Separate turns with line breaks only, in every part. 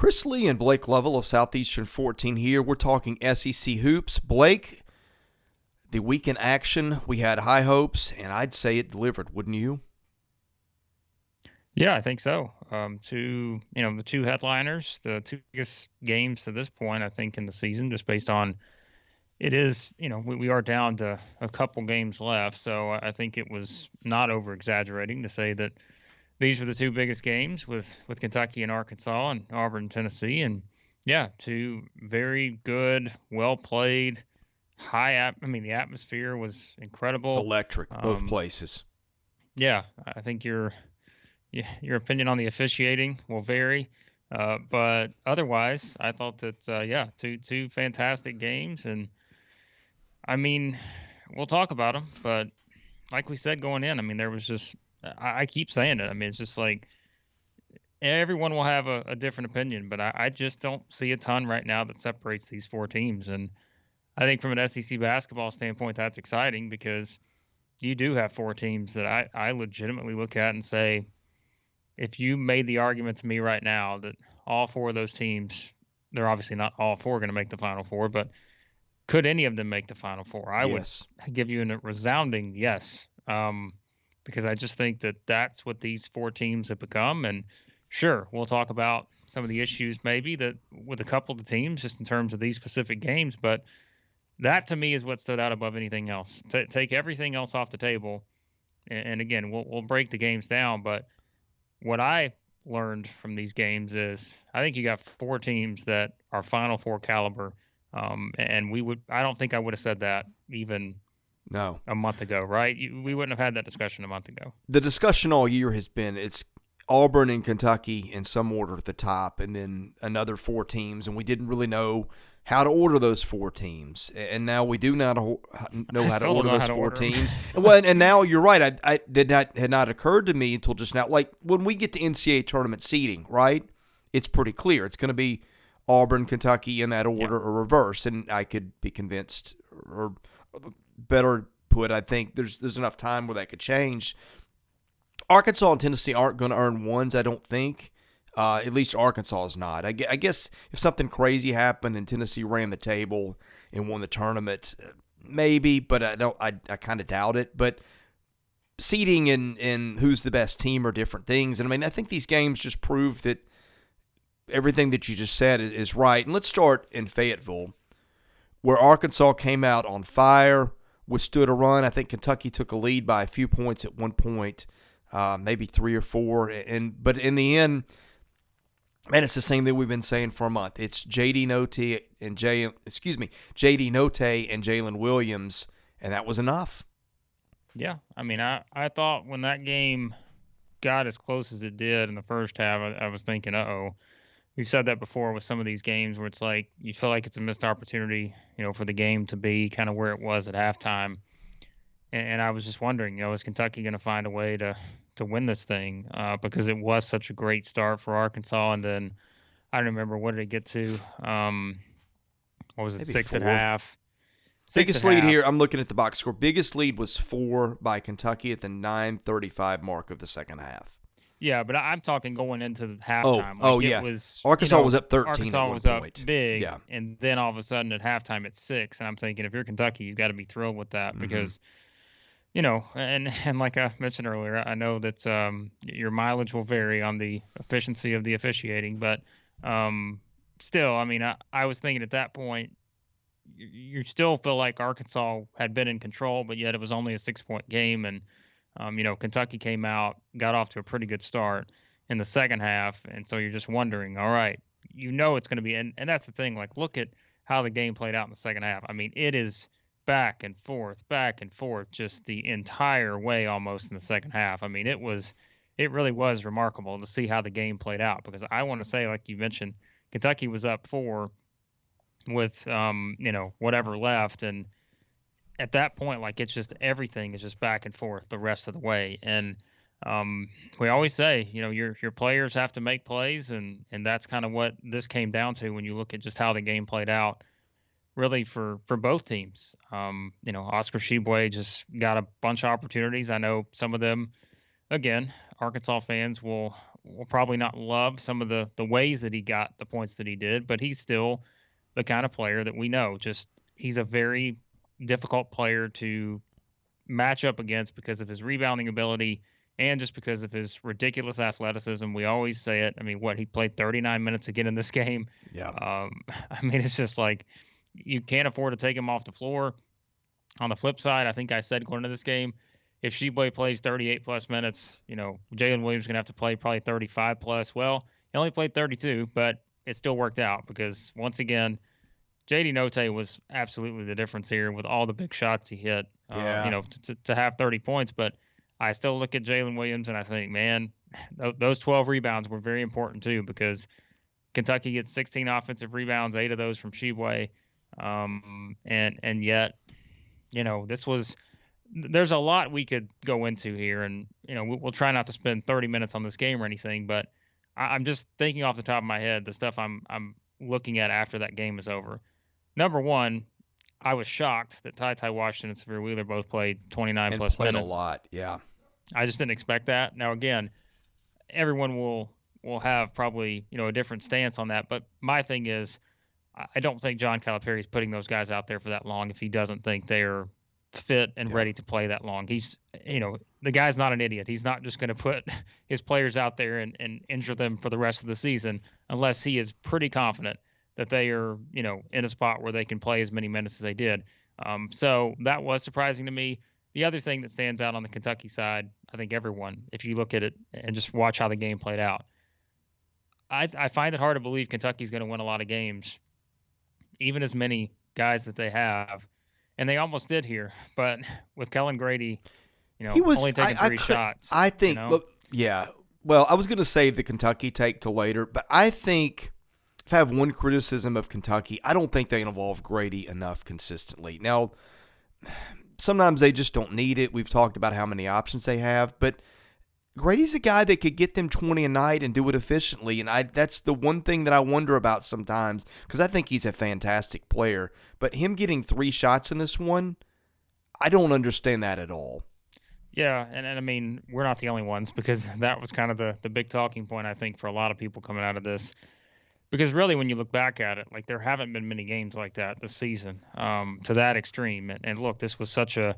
Chris Lee and Blake Lovell of Southeastern 14 here. We're talking SEC hoops. Blake, the weekend action, we had high hopes, and I'd say it delivered, wouldn't you?
Yeah, I think so. The two headliners, the two biggest games to this point, I think, in the season, just based on it is, we are down to a couple games left. So I think it was not over exaggerating to say that these were the two biggest games with Kentucky and Arkansas and Auburn and Tennessee. And yeah, two very good, well played, the atmosphere was incredible.
Electric, both
Um,
places.
yeah, I think your opinion on the officiating will vary. But otherwise, I thought that two fantastic games, and I mean, we'll talk about them. But like we said going in, I mean, there was just I keep saying it. I mean, it's just like everyone will have a different opinion, but I just don't see a ton right now that separates these four teams. And I think from an SEC basketball standpoint, that's exciting because you do have four teams that I legitimately look at and say, if you made the argument to me right now that all four of those teams, they're obviously not all four going to make the Final Four, but could any of them make the Final Four? I would
Yes.
give you a resounding yes, because I just think that that's what these four teams have become. And sure, we'll talk about some of the issues maybe that with a couple of the teams just in terms of these specific games, but that to me is what stood out above anything else. Take everything else off the table, and again, we'll break the games down, but what I learned from these games is I think you got four teams that are Final Four caliber, and I don't think I would have said that even
No.
a month ago, right? We wouldn't have had that discussion a month ago.
The discussion all year has been it's Auburn and Kentucky in some order at the top, and then another four teams, and we didn't really know how to order those four teams, and now we do know
I
how to
still don't
order
know
those
how to
four
order them.
teams. And now you're right. I did not had not occurred to me until just now. Like when we get to NCAA tournament seeding, right? It's pretty clear. It's going to be Auburn, Kentucky in that
Yeah.
order or reverse, and I could be convinced, or better put, I think there's enough time where that could change. Arkansas and Tennessee aren't going to earn ones, I don't think. At least Arkansas is not. I guess if something crazy happened and Tennessee ran the table and won the tournament, maybe, but I don't. I kind of doubt it. But seeding and who's the best team are different things. And I mean, I think these games just prove that everything that you just said is right. And let's start in Fayetteville, where Arkansas came out on fire, withstood a run. I think Kentucky took a lead by a few points at one point, maybe three or four. But in the end, man, it's the same thing we've been saying for a month. It's JD Note and JD Note and Jalen Williams, and that was enough.
Yeah. I mean, I thought when that game got as close as it did in the first half, I was thinking, uh-oh. We've said that before with some of these games where it's like you feel like it's a missed opportunity, for the game to be kind of where it was at halftime. And I was just wondering, is Kentucky going to find a way to win this thing? Because it was such a great start for Arkansas, and then I don't remember what did it get to. What was it?
Maybe
Six at
four.
half. Six at
Biggest lead
half.
here, I'm looking at the box score. Biggest lead was 4 by Kentucky at the 9:35 mark of the second half.
Yeah, but I'm talking going into
Oh,
halftime.
oh
Like it
yeah.
was,
Arkansas was up 13 at
Arkansas
one
was up
point.
big,
Yeah.
and then all of a sudden at halftime it's 6, and I'm thinking if you're Kentucky, you've got to be thrilled with that
Mm-hmm.
because and like I mentioned earlier, I know that your mileage will vary on the efficiency of the officiating, but still, I mean, I was thinking at that point, you still feel like Arkansas had been in control, but yet it was only a 6-point game, and Kentucky came out, got off to a pretty good start in the second half, and so you're just wondering, all right, it's going to be, and that's the thing, like look at how the game played out in the second half. I mean, it is back and forth, just the entire way almost in the second half. I mean, it really was remarkable to see how the game played out because I want to say, like you mentioned, Kentucky was up 4 with whatever left, and at that point, like it's just everything is just back and forth the rest of the way. And we always say, your players have to make plays, and that's kind of what this came down to when you look at just how the game played out really for both teams. Oscar Sheboy just got a bunch of opportunities. I know some of them, again, Arkansas fans will will probably not love some of the ways that he got the points that he did, but he's still the kind of player that we know. Just he's a very difficult player to match up against because of his rebounding ability and just because of his ridiculous athleticism. We always say it. I mean, what he played 39 minutes again in this game.
Yeah.
I mean, it's just like you can't afford to take him off the floor. On the flip side, I think I said going into this game, if Sheboy plays 38 plus minutes, Jalen Williams is going to have to play probably 35 plus. Well, he only played 32, but it still worked out because once again, JD Note was absolutely the difference here with all the big shots he hit.
Yeah.
To have 30 points, but I still look at Jalen Williams and I think, man, those 12 rebounds were very important too because Kentucky gets 16 offensive rebounds, 8 of those from Sheboy, and yet, there's a lot we could go into here, and we'll try not to spend 30 minutes on this game or anything, but I'm just thinking off the top of my head the stuff I'm looking at after that game is over. Number one, I was shocked that Ty Washington and Severe Wheeler both played 29
And
plus
played
minutes.
a lot. Yeah.
I just didn't expect that. Now again, everyone will have probably a different stance on that, but my thing is I don't think John Calipari is putting those guys out there for that long if he doesn't think they're fit and ready to play that long. He's the guy's not an idiot. He's not just going to put his players out there and injure them for the rest of the season unless he is pretty confident that they are in a spot where they can play as many minutes as they did. So that was surprising to me. The other thing that stands out on the Kentucky side, I think everyone, if you look at it and just watch how the game played out, I find it hard to believe Kentucky's going to win a lot of games, even as many guys that they have. And they almost did here, but with Kellen Grady,
He was
only taking three shots.
I think, look, yeah. Well, I was going to save the Kentucky take to later, but I think if I have one criticism of Kentucky, I don't think they involve Grady enough consistently. Now, sometimes they just don't need it. We've talked about how many options they have, but Grady's a guy that could get them 20 a night and do it efficiently, and that's the one thing that I wonder about sometimes because I think he's a fantastic player. But him getting 3 shots in this one, I don't understand that at all.
Yeah, and I mean, we're not the only ones because that was kind of the big talking point, I think, for a lot of people coming out of this. Because really, when you look back at it, like there haven't been many games like that this season to that extreme. And look, this is such a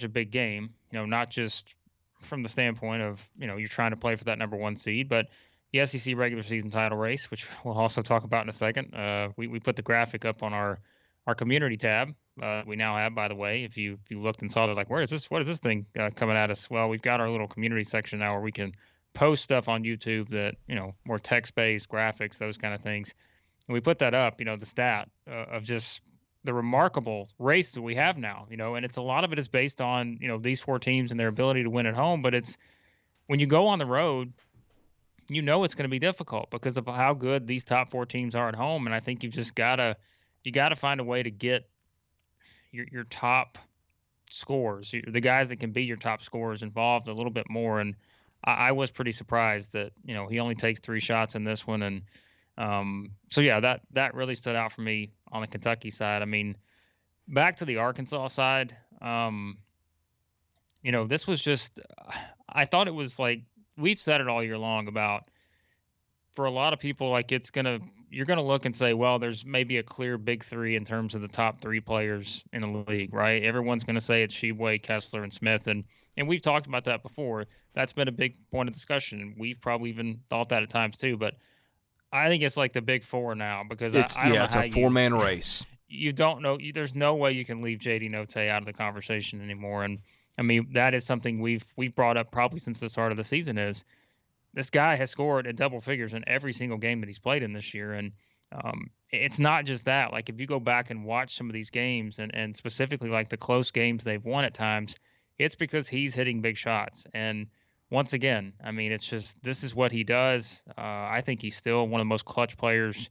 big game, not just from the standpoint of, you're trying to play for that number 1 seed, but the SEC regular season title race, which we'll also talk about in a second. We put the graphic up on our community tab. We now have, by the way, if you looked and saw, they're like, what is this thing coming at us? Well, we've got our little community section now where we can post stuff on YouTube that, more text-based graphics, those kind of things. And we put that up, the stat of just the remarkable race that we have now, and it's a lot of it is based on, these 4 teams and their ability to win at home. But it's when you go on the road, it's going to be difficult because of how good these top 4 teams are at home. And I think you gotta find a way to get your top scorers, the guys that can be your top scorers, involved a little bit more. And I was pretty surprised that he only takes 3 shots in this one. And so yeah, that really stood out for me on the Kentucky side. I mean, back to the Arkansas side, this was just, I thought it was like, we've said it all year long about, for a lot of people, like you're gonna look and say, well, there's maybe a clear big 3 in terms of the top 3 players in the league, right? Everyone's gonna say it's Sheboy, Kessler, and Smith, and we've talked about that before. That's been a big point of discussion. We've probably even thought that at times too, but I think it's like the big 4 now because
It's
I don't know
it's
how
a 4-man race.
you don't know. There's no way you can leave JD Note out of the conversation anymore. And I mean, that is something we've brought up probably since the start of the season. Is this guy has scored in double figures in every single game that he's played in this year, and it's not just that. Like if you go back and watch some of these games, and specifically like the close games they've won at times, it's because he's hitting big shots. And once again, I mean, it's just this is what he does. I think he's still one of the most clutch players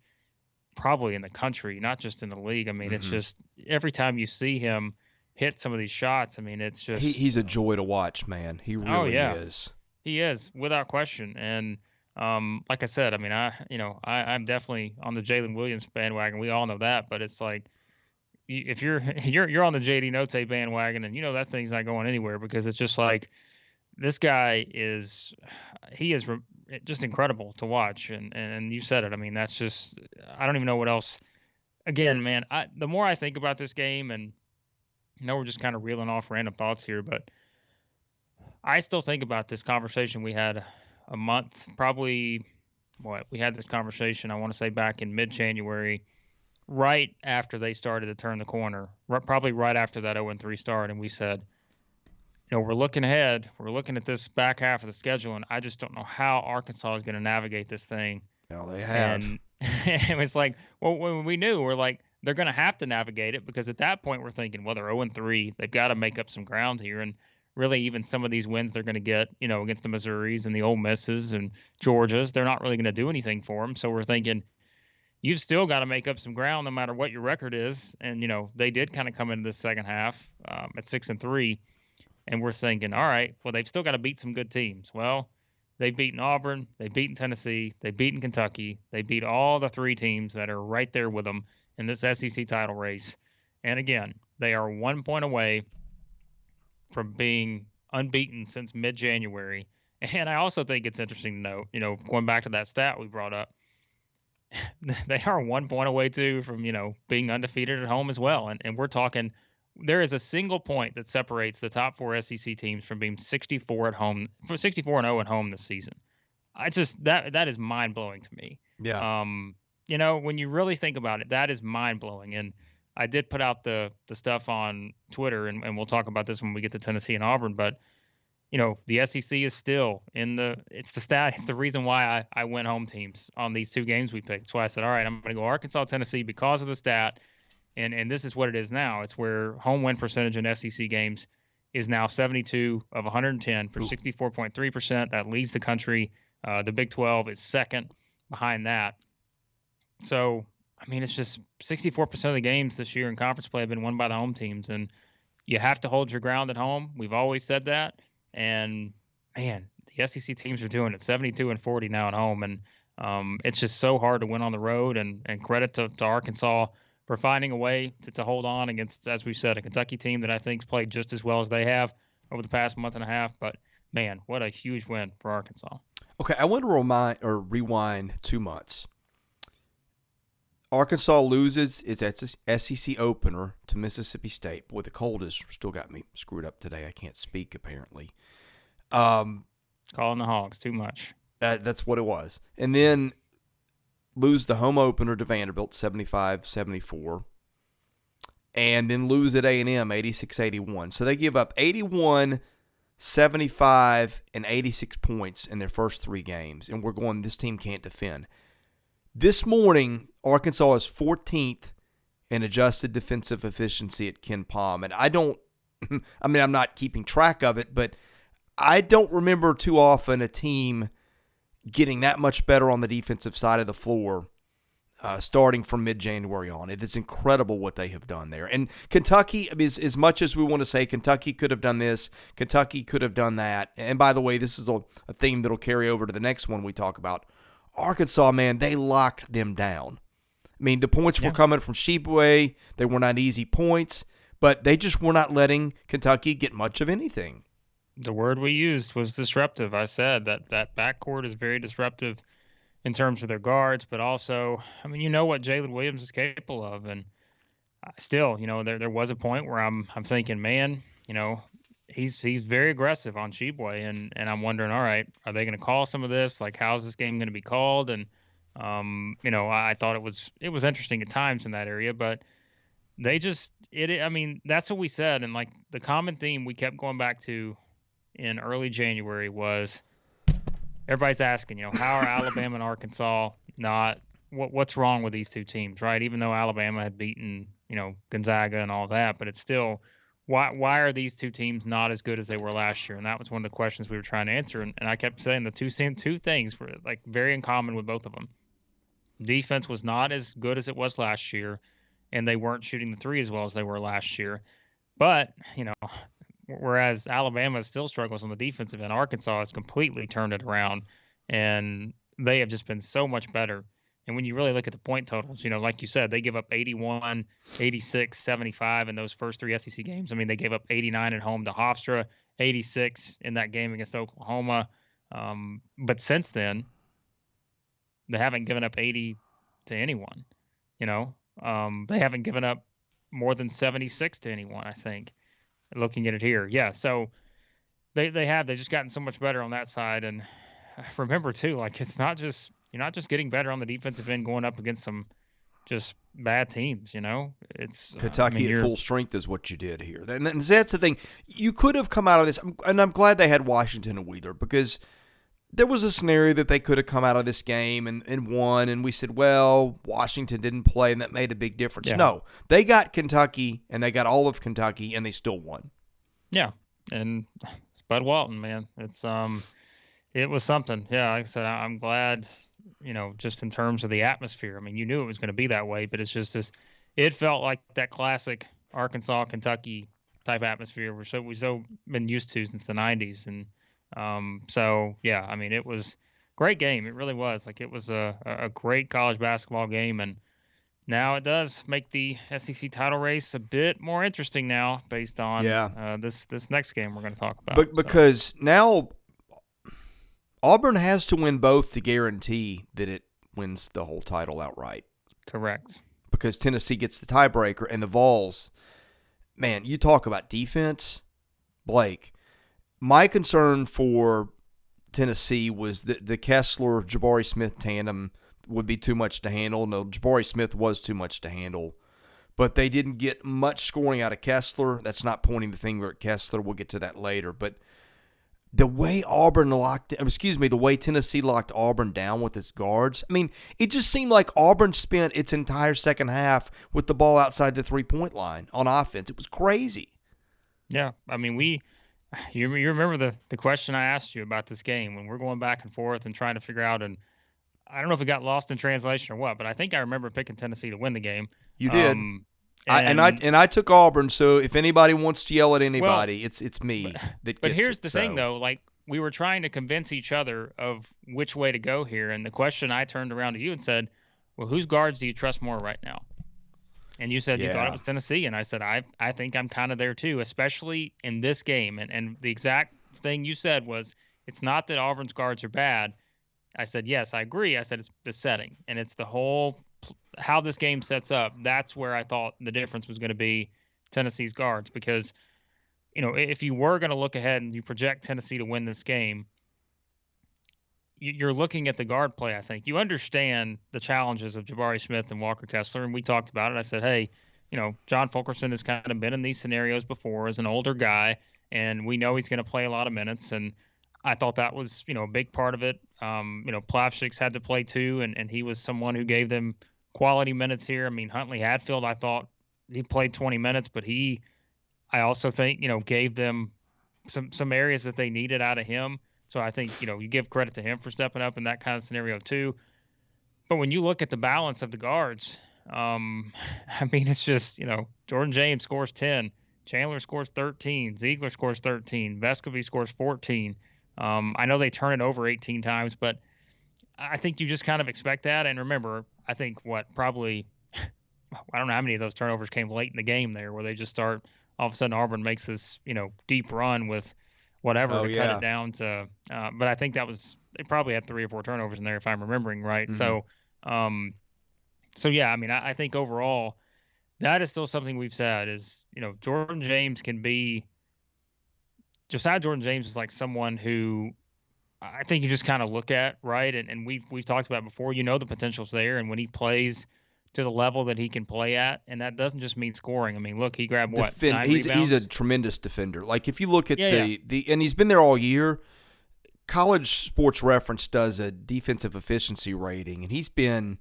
probably in the country, not just in the league. I mean, it's just every time you see him hit some of these shots, I mean, it's just
he's a joy to watch, man. He really is.
He is, without question. And like I said, I mean, I'm definitely on the Jalen Williams bandwagon. We all know that, but it's like if you're on the JD Note bandwagon, and that thing's not going anywhere because it's just like this guy he is just incredible to watch. And you said it. I mean, that's just, I don't even know what else. Again, man, the more I think about this game, and I know we're just kind of reeling off random thoughts here, but I still think about this conversation we had a month, probably what we had this conversation, I want to say back in mid January, right after they started to turn the corner, probably right after that 0-3 start. And we said, we're looking ahead. We're looking at this back half of the schedule, and I just don't know how Arkansas is going to navigate this thing.
Well, they have.
And it was like, well, when we knew, we're like, they're going to have to navigate it, because at that point we're thinking, well, they're 0-3. They've got to make up some ground here. And really, even some of these wins they're going to get, against the Missouris and the Ole Misses and Georgias, they're not really going to do anything for them. So we're thinking, you've still got to make up some ground no matter what your record is. And, they did kind of come into this second half at 6-3. And we're thinking, all right, well, they've still got to beat some good teams. Well, they've beaten Auburn, they've beaten Tennessee, they've beaten Kentucky, they beat all the three teams that are right there with them in this SEC title race. And again, they are 1 point away from being unbeaten since mid-January. And I also think it's interesting to note, going back to that stat we brought up, they are 1 point away too from, being undefeated at home as well. And we're talking, there is a single point that separates the top four SEC teams from being 64 at home, from 64-0 at home this season. I just, that is mind blowing to me.
Yeah.
When you really think about it, that is mind blowing. And I did put out the stuff on Twitter, and we'll talk about this when we get to Tennessee and Auburn. But the SEC is still it's the stat. It's the reason why I went home teams on these two games we picked. That's why I said, all right, I'm going to go Arkansas, Tennessee because of the stat. And this is what it is now. It's where home win percentage in SEC games is now 72 of 110 for 64.3%. That leads the country. The Big 12 is second behind that. So, I mean, it's just 64% of the games this year in conference play have been won by the home teams. And you have to hold your ground at home. We've always said that. And, man, the SEC teams are doing it, 72-40 now at home. And it's just so hard to win on the road. And credit to Arkansas for finding a way to hold on against, as we've said, a Kentucky team that I think's played just as well as they have over the past month and a half. But, man, what a huge win for Arkansas.
Okay, I want to rewind 2 months. Arkansas loses its SEC opener to Mississippi State. Boy, the cold has still got me screwed up today. I can't speak, apparently.
Calling the Hogs too much.
That's what it was. And then lose the home opener to Vanderbilt, 75-74. And then lose at A&M, 86-81. So they give up 81, 75, and 86 points in their first three games. And we're going, this team can't defend. This morning, Arkansas is 14th in adjusted defensive efficiency at Ken Pom. And I'm not keeping track of it, but I don't remember too often a team getting that much better on the defensive side of the floor starting from mid-January on. It is incredible what they have done there. And Kentucky, as much as we want to say Kentucky could have done this, Kentucky could have done that. And by the way, this is a theme that will carry over to the next one we talk about. Arkansas, man, they locked them down. I mean, the points were coming from Sheboygan. They were not easy points, but they just were not letting Kentucky get much of anything.
The word we used was disruptive. I said that backcourt is very disruptive in terms of their guards, but also, I mean, what Jalen Williams is capable of. And still, there was a point where I'm thinking, man, he's very aggressive on Sheboygan, and I'm wondering, all right, are they going to call some of this? Like, how's this game going to be called? And I thought it was interesting at times in that area, but they just I mean, that's what we said, and like the common theme we kept going back to in early January was everybody's asking, how are Alabama and Arkansas not? What's wrong with these two teams, right? Even though Alabama had beaten, Gonzaga and all that, but it's still. Why are these two teams not as good as they were last year? And that was one of the questions we were trying to answer. And I kept saying the two things were like very in common with both of them. Defense was not as good as it was last year, and they weren't shooting the three as well as they were last year. But, whereas Alabama still struggles on the defensive end, Arkansas has completely turned it around, and they have just been so much better. And when you really look at the point totals, like you said, they give up 81, 86, 75 in those first three SEC games. I mean, they gave up 89 at home to Hofstra, 86 in that game against Oklahoma. But since then, they haven't given up 80 to anyone. You know, they haven't given up more than 76 to anyone. I think. Looking at it here, yeah. So they just gotten so much better on that side. And remember too, like it's not just you're not just getting better on the defensive end going up against some just bad teams. You know, it's I mean
Kentucky at
you're
full strength is what you did here. And that's the thing. You could have come out of this, and I'm glad they had Washington and Wheeler, because there was a scenario that they could have come out of this game and won, and we said, well, Washington didn't play, and that made a big difference.
yeah
No, they got Kentucky, and they got all of Kentucky, and they still won.
yeah. And it's Bud Walton, man. It was something. Yeah, like I said, I'm glad, just in terms of the atmosphere. I mean, you knew it was going to be that way, but it's just this. It felt like that classic Arkansas, Kentucky type atmosphere we so been used to since the '90s, and so yeah, I mean, it was a great game. It really was. Like it was a great college basketball game, and now it does make the SEC title race a bit more interesting now, based on
Yeah.
this next game we're going to talk about.
But because now Auburn has to win both to guarantee that it wins the whole title outright.
Correct.
Because Tennessee gets the tiebreaker, and the Vols, man, you talk about defense, Blake. My concern for Tennessee was that the Kessler-Jabari Smith tandem would be too much to handle. No, Jabari Smith was too much to handle. But they didn't get much scoring out of Kessler. That's not pointing the finger at Kessler. We'll get to that later. But the way the way Tennessee locked Auburn down with its guards, I mean, it just seemed like Auburn spent its entire second half with the ball outside the three-point line on offense. It was crazy.
Yeah, I mean, you remember the question I asked you about this game when we're going back and forth and trying to figure out, and I don't know if it got lost in translation or what, but I think I remember picking Tennessee to win the game.
You did.
And
I took Auburn, so if anybody wants to yell at
well,
anybody, it's me that
but
gets
here's
it.
the thing, though. Like we were trying to convince each other of which way to go here, and the question I turned around to you and said, "Well, whose guards do you trust more right now?" And you said you thought it
Yeah.
was Tennessee, and I said I think I'm kind of there too, especially in this game. And the exact thing you said was it's not that Auburn's guards are bad. I said yes, I agree. I said it's the setting, and it's the whole how this game sets up. That's where I thought the difference was going to be Tennessee's guards, because if you were going to look ahead and you project Tennessee to win this game, you're looking at the guard play. I think you understand the challenges of Jabari Smith and Walker Kessler, and we talked about it. I said, hey, John Fulkerson has kind of been in these scenarios before as an older guy, and we know he's going to play a lot of minutes. And I thought that was, a big part of it. Plavsic's had to play too, and he was someone who gave them quality minutes here. I mean, Huntley Hatfield, I thought he played 20 minutes, but I also think, gave them some areas that they needed out of him. So I think, you give credit to him for stepping up in that kind of scenario too. But when you look at the balance of the guards, I mean, it's just, Jordan James scores 10, Chandler scores 13, Ziegler scores 13, Vescovy scores 14. I know they turn it over 18 times, but I think you just kind of expect that. And remember, I think probably, I don't know how many of those turnovers came late in the game there, where they just start, all of a sudden Auburn makes this, deep run with whatever
Oh,
to cut
yeah.
it down to. But I think they probably had 3 or 4 turnovers in there, if I'm remembering right.
Mhm.
So yeah, I mean, I think overall that is still something we've said is, Jordan James can be. Josiah Jordan James is like someone who I think you just kind of look at, right? And we've talked about it before. The potential's there, and when he plays to the level that he can play at, and that doesn't just mean scoring. I mean, look, he grabbed what, 9
He's a
rebounds?
tremendous defender. Like if you look at
Yeah, yeah,
the and he's been there all year. College Sports Reference does a defensive efficiency rating, and he's been,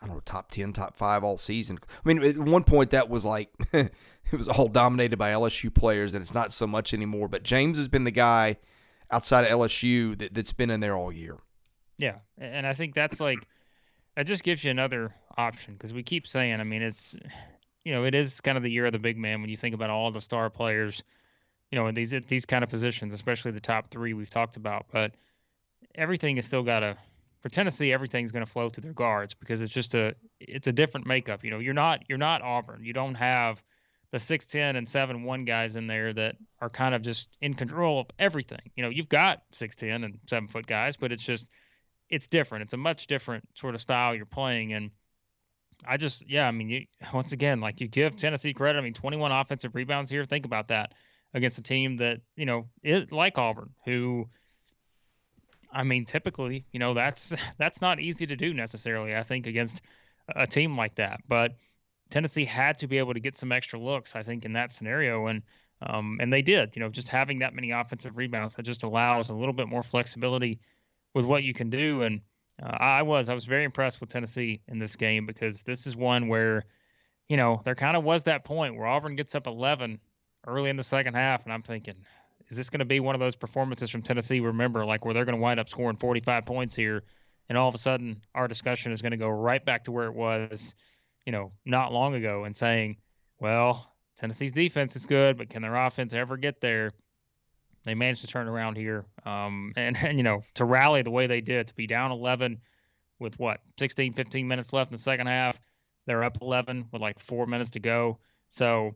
I don't know, top 10, top 5 all season. I mean, at one point that was like it was all dominated by LSU players, and it's not so much anymore. But James has been the guy outside of LSU that's been in there all year.
yeah. And I think that's like that just gives you another option, because we keep saying, I mean, it's it is kind of the year of the big man when you think about all the star players, in these kind of positions, especially the top 3 we've talked about. But everything is still got to, for Tennessee, everything's going to flow to their guards, because it's a different makeup. You're not Auburn. You don't have the 6'10" and 7'1" guys in there that are kind of just in control of everything. You've got 6'10" and 7-foot guys, but it's different. It's a much different sort of style you're playing. And once again, like, you give Tennessee credit. I mean, 21 offensive rebounds here. Think about that against a team that, is like Auburn, who, I mean, typically, that's not easy to do necessarily, I think, against a team like that. But Tennessee had to be able to get some extra looks, I think, in that scenario. And they did. Just having that many offensive rebounds, that just allows a little bit more flexibility with what you can do. And I was very impressed with Tennessee in this game, because this is one where, there kind of was that point where Auburn gets up 11 early in the second half, and I'm thinking, is this going to be one of those performances from Tennessee, remember, like, where they're going to wind up scoring 45 points here, and all of a sudden our discussion is going to go right back to where it was, not long ago, and saying, well, Tennessee's defense is good, but can their offense ever get there? They managed to turn around here, and to rally the way they did, to be down 11 with 16, 15 minutes left in the second half. They're up 11 with like 4 minutes to go. So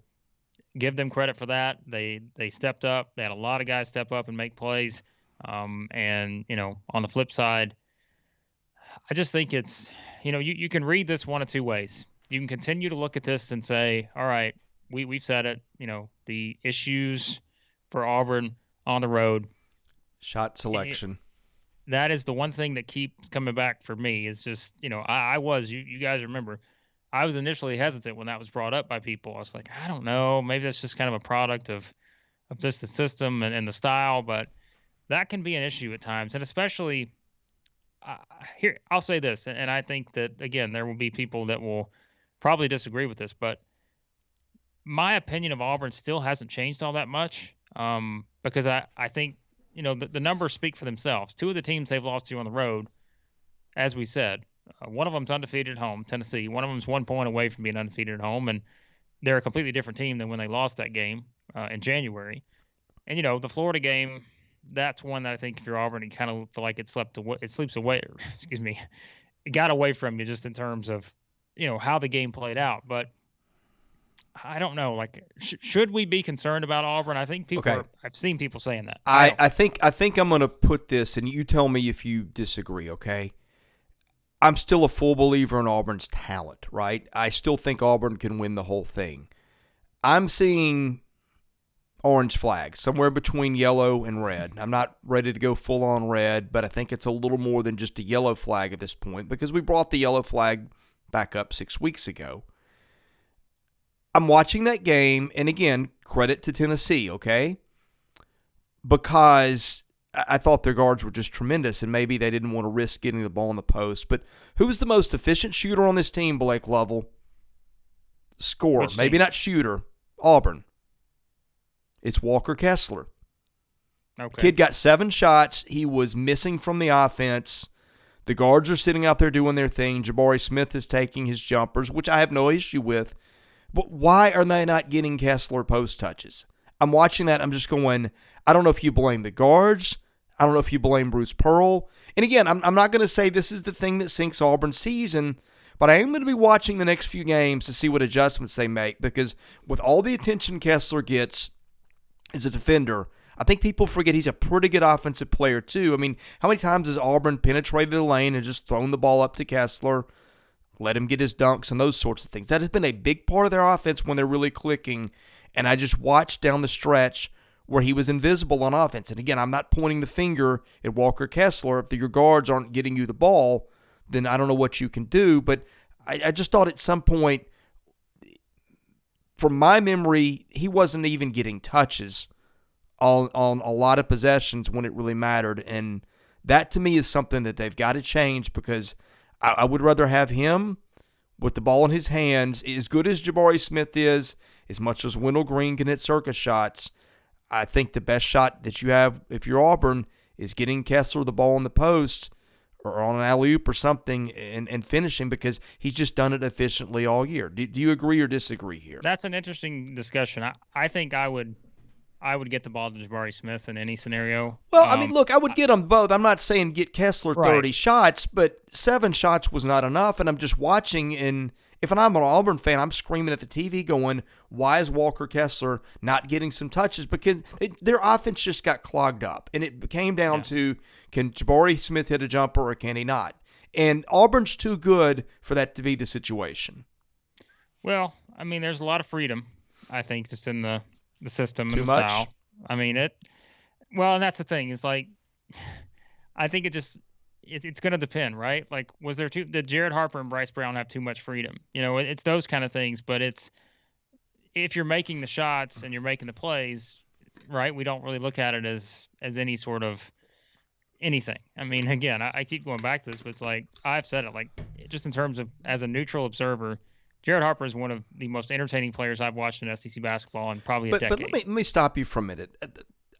give them credit for that. They stepped up. They had a lot of guys step up and make plays. And on the flip side, I just think it's, you can read this one of two ways. You can continue to look at this and say, all right, we've said it, the issues for Auburn on the road.
Shot selection.
That is the one thing that keeps coming back for me, is just, you guys remember, I was initially hesitant when that was brought up by people. I was like, I don't know, maybe that's just kind of a product of just the system and the style, but that can be an issue at times. And especially here, I'll say this, and I think that, again, there will be people that will probably disagree with this, but my opinion of Auburn still hasn't changed all that much, because I think, the numbers speak for themselves. Two of the teams they've lost to on the road, as we said, one of them's undefeated at home, Tennessee. One of them's 1 point away from being undefeated at home, and they're a completely different team than when they lost that game in January. And, the Florida game, that's one that I think if you're Auburn, you kind of feel like it sleeps away, excuse me, it got away from you just in terms of, how the game played out. But I don't know, like, should we be concerned about Auburn? I think I've seen people saying that.
I think I'm going to put this, and you tell me if you disagree, okay? I'm still a full believer in Auburn's talent, right? I still think Auburn can win the whole thing. I'm seeing orange flags, somewhere between yellow and red. I'm not ready to go full on red, but I think it's a little more than just a yellow flag at this point, because we brought the yellow flag back up 6 weeks ago. I'm watching that game, and again, credit to Tennessee, okay? Because I thought their guards were just tremendous, and maybe they didn't want to risk getting the ball in the post. But who's the most efficient shooter on this team, Blake Lovell? Scorer. Maybe not shooter. Auburn. It's Walker Kessler.
Okay.
Kid got 7 shots. He was missing from the offense. The guards are sitting out there doing their thing. Jabari Smith is taking his jumpers, which I have no issue with. But why are they not getting Kessler post touches? I'm watching that. I'm just going, I don't know if you blame the guards. I don't know if you blame Bruce Pearl. And again, I'm not going to say this is the thing that sinks Auburn's season, but I am going to be watching the next few games to see what adjustments they make, because with all the attention Kessler gets as a defender, I think people forget he's a pretty good offensive player too. I mean, how many times has Auburn penetrated the lane and just thrown the ball up to Kessler, let him get his dunks and those sorts of things? That has been a big part of their offense when they're really clicking. And I just watched down the stretch where he was invisible on offense. And again, I'm not pointing the finger at Walker Kessler. If your guards aren't getting you the ball, then I don't know what you can do. But I just thought at some point, from my memory, he wasn't even getting touches on a lot of possessions when it really mattered. And that to me is something that they've got to change, because I would rather have him with the ball in his hands. As good as Jabari Smith is, as much as Wendell Green can hit circus shots, I think the best shot that you have if you're Auburn is getting Kessler the ball in the post or on an alley-oop or something and finishing, because he's just done it efficiently all year. Do you agree or disagree here?
That's an interesting discussion. I think I would I would get the ball to Jabari Smith in any scenario.
Well, I mean, look, I would get them both. I'm not saying get Kessler 30
Right.
shots, but 7 shots was not enough. And I'm just watching, and if I'm an Auburn fan, I'm screaming at the TV going, why is Walker Kessler not getting some touches? Because their offense just got clogged up. And it came down to, can Jabari Smith hit a jumper or can he not? And Auburn's too good for that to be the situation.
Well, I mean, there's a lot of freedom, I think, just in the system and
Too
the
much?
style. I mean, well, and that's the thing, is like, I think it's going to depend, right? Like, did Jared Harper and Bryce Brown have too much freedom? It's those kind of things, but if you're making the shots and you're making the plays, right, we don't really look at it as any sort of anything. I mean, again, I keep going back to this, but it's like, I've said it, like, just in terms of as a neutral observer, Jared Harper is one of the most entertaining players I've watched in SEC basketball in probably a decade.
But let me stop you for a minute.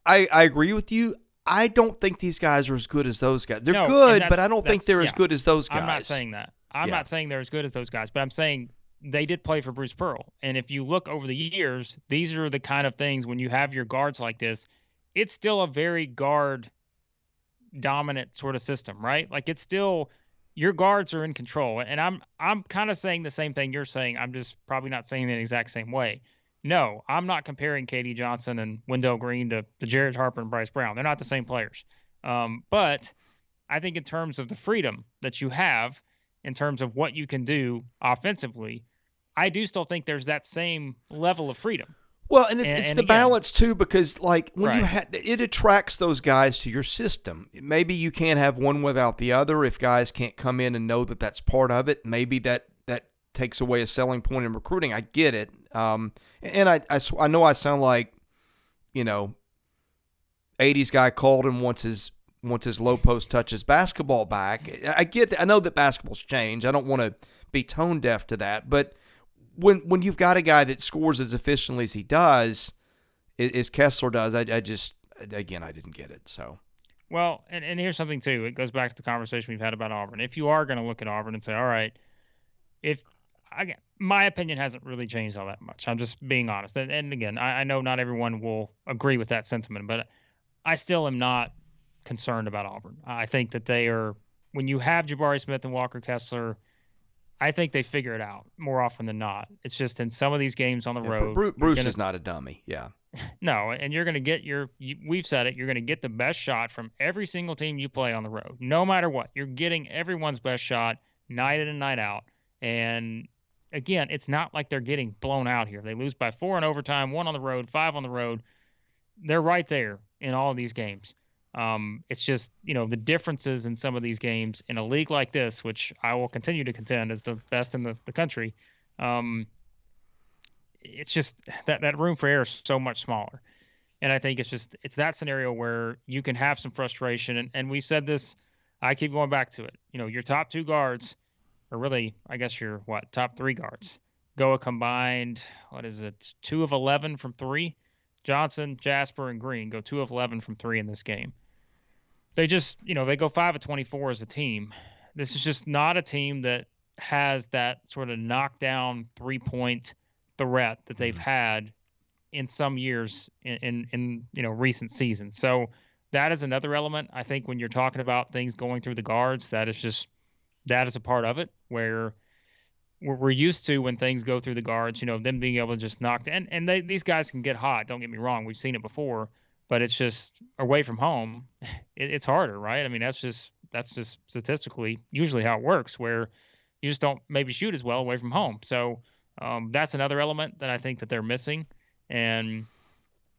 I agree with you. I don't think these guys are as good as those guys. They're good, but I don't think they're as good as those guys.
I'm not saying that. I'm not saying they're as good as those guys, but I'm saying they did play for Bruce Pearl. And if you look over the years, these are the kind of things when you have your guards like this, it's still a very guard dominant sort of system, right? Like, it's still, your guards are in control. And I'm kind of saying the same thing you're saying. I'm just probably not saying it the exact same way. No, I'm not comparing KD Johnson and Wendell Green to Jared Harper and Bryce Brown. They're not the same players. But I think in terms of the freedom that you have, in terms of what you can do offensively, I do still think there's that same level of freedom.
Well, and it's the balance too, because like when you it attracts those guys to your system. Maybe you can't have one without the other. If guys can't come in and know that that's part of it, maybe that takes away a selling point in recruiting. I get it, and I know I sound like, 80s guy called and wants his low post touches basketball back. I get that. I know that basketball's changed. I don't want to be tone deaf to that, but when you've got a guy that scores as efficiently as he does, as Kessler does, I just, again, I didn't get it. So,
well, and here's something too. It goes back to the conversation we've had about Auburn. If you are going to look at Auburn and say, all right, my opinion hasn't really changed all that much. I'm just being honest. And again, I know not everyone will agree with that sentiment, but I still am not concerned about Auburn. I think that they are, when you have Jabari Smith and Walker Kessler, I think they figure it out more often than not. It's just in some of these games on the road.
Bruce is not a dummy. Yeah.
No, and you're going to get we've said it, you're going to get the best shot from every single team you play on the road. No matter what, you're getting everyone's best shot night in and night out. And again, it's not like they're getting blown out here. They lose by 4 in overtime, 1 on the road, 5 on the road. They're right there in all of these games. It's just, the differences in some of these games in a league like this, which I will continue to contend is the best in the country. It's just that room for error is so much smaller. And I think it's that scenario where you can have some frustration. And we've said this, I keep going back to it. Your top 2 guards, or really, I guess your top 3 guards, go a combined, 2 of 11 from 3. Johnson, Jasper, and Green go 2 of 11 from 3 in this game. They just, they go 5 of 24 as a team. This is just not a team that has that sort of knockdown 3-point threat that they've had in some years in recent seasons. So that is another element. I think when you're talking about things going through the guards, that is a part of it, where we're used to when things go through the guards, them being able to just knock down. And these guys can get hot. Don't get me wrong. We've seen it before, but it's just away from home. It's harder, right? I mean, that's just statistically usually how it works, where you just don't maybe shoot as well away from home. So that's another element that I think that they're missing. And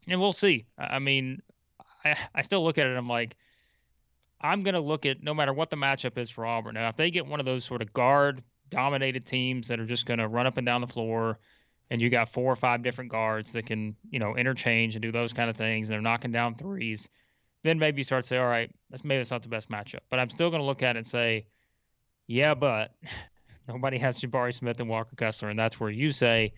we'll see. I mean, I still look at it. I'm like, I'm going to look at, no matter what the matchup is for Auburn. Now, if they get one of those sort of guard-dominated teams that are just going to run up and down the floor, and you got 4 or 5 different guards that can, interchange and do those kind of things, and they're knocking down threes, then maybe you start to say, all right, maybe that's not the best matchup. But I'm still going to look at it and say, yeah, but nobody has Jabari Smith and Walker Kessler, and that's where you say,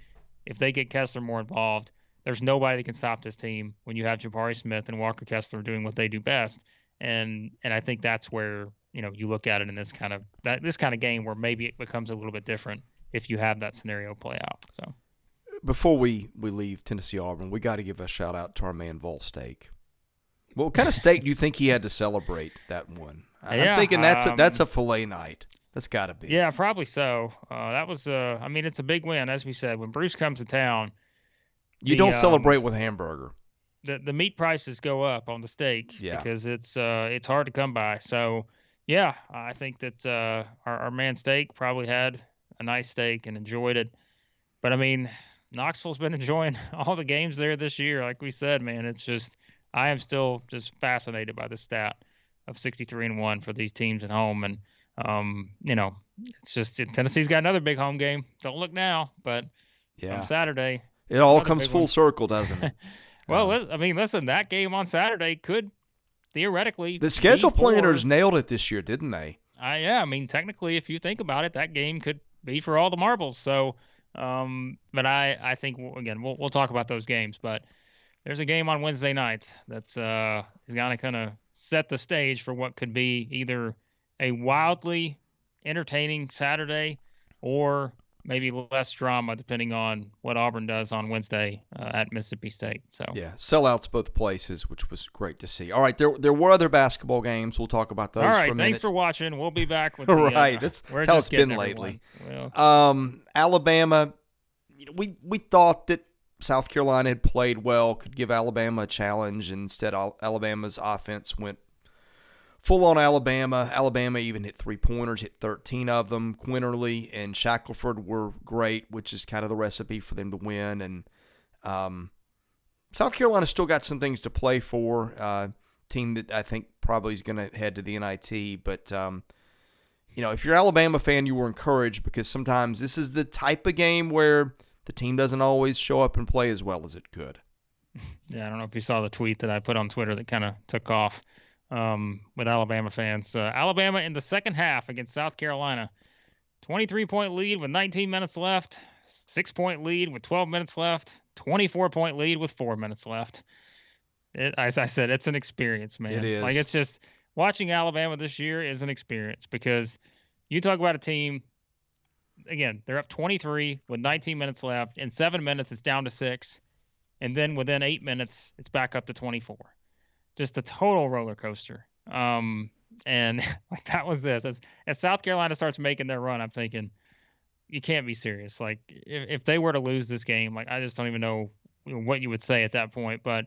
if they get Kessler more involved, there's nobody that can stop this team when you have Jabari Smith and Walker Kessler doing what they do best. And I think that's where, you look at it in this kind of game where maybe it becomes a little bit different if you have that scenario play out. So,
before we leave Tennessee Auburn, we got to give a shout out to our man Vol Steak. What kind of steak do you think he had to celebrate that one? I'm thinking that's a filet night. That's got to be.
Yeah, probably so. That was I mean, it's a big win, as we said. When Bruce comes to town,
You don't celebrate with hamburger.
The meat prices go up on the steak because it's hard to come by. So yeah, I think that our man Steak probably had a nice steak and enjoyed it. But I mean, Knoxville's been enjoying all the games there this year. Like we said, man, it's just I am still just fascinated by the stat of 63-1 for these teams at home. And it's just Tennessee's got another big home game. Don't look now, but on Saturday,
it all comes full circle, doesn't it?
Well, I mean, listen, that game on Saturday could theoretically
the schedule planners nailed it this year, didn't they?
Yeah, I mean, technically, if you think about it, that game could be for all the marbles. So, but I think again, we'll talk about those games. But there's a game on Wednesday night that's is gonna kind of set the stage for what could be either a wildly entertaining Saturday or maybe less drama, depending on what Auburn does on Wednesday at Mississippi State. So
sellouts both places, which was great to see. All right, there were other basketball games. We'll talk about those.
All right,
for a minute.
Thanks for watching. We'll be back with
all right. That's how it's been lately. Alabama. We thought that South Carolina had played well, could give Alabama a challenge. Instead, Alabama's offense went full-on Alabama. Alabama even hit three-pointers, hit 13 of them. Quinterly and Shackelford were great, which is kind of the recipe for them to win. And South Carolina still got some things to play for. Team that I think probably is going to head to the NIT. But, if you're an Alabama fan, you were encouraged because sometimes this is the type of game where the team doesn't always show up and play as well as it could.
Yeah, I don't know if you saw the tweet that I put on Twitter that kind of took off. With Alabama fans. Alabama in the second half against South Carolina. 23-point lead with 19 minutes left. 6-point lead with 12 minutes left. 24-point lead with 4 minutes left. As I said, it's an experience, man.
It is.
Like, it's just watching Alabama this year is an experience because you talk about a team, again, they're up 23 with 19 minutes left. In 7 minutes, it's down to 6. And then within 8 minutes, it's back up to 24. Just a total roller coaster. And like that was this. As South Carolina starts making their run, I'm thinking, you can't be serious. Like if they were to lose this game, like I just don't even know what you would say at that point. But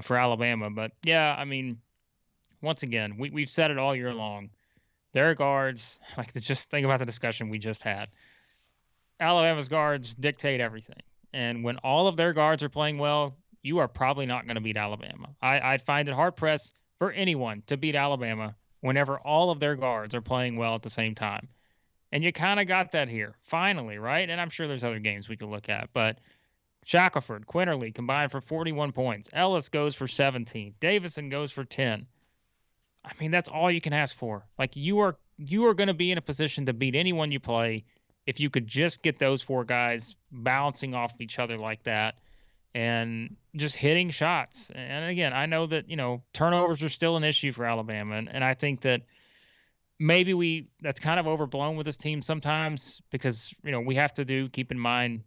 for Alabama, but yeah, I mean, once again, we've said it all year long. Their guards, like just think about the discussion we just had. Alabama's guards dictate everything, and when all of their guards are playing well, you are probably not going to beat Alabama. I find it hard-pressed for anyone to beat Alabama whenever all of their guards are playing well at the same time. And you kind of got that here, finally, right? And I'm sure there's other games we could look at. But Shackelford, Quinterly combined for 41 points. Ellis goes for 17. Davison goes for 10. I mean, that's all you can ask for. Like, you are going to be in a position to beat anyone you play if you could just get those four guys bouncing off each other like that. And just hitting shots. And again, I know that, turnovers are still an issue for Alabama. And I think that maybe that's kind of overblown with this team sometimes because, we have to keep in mind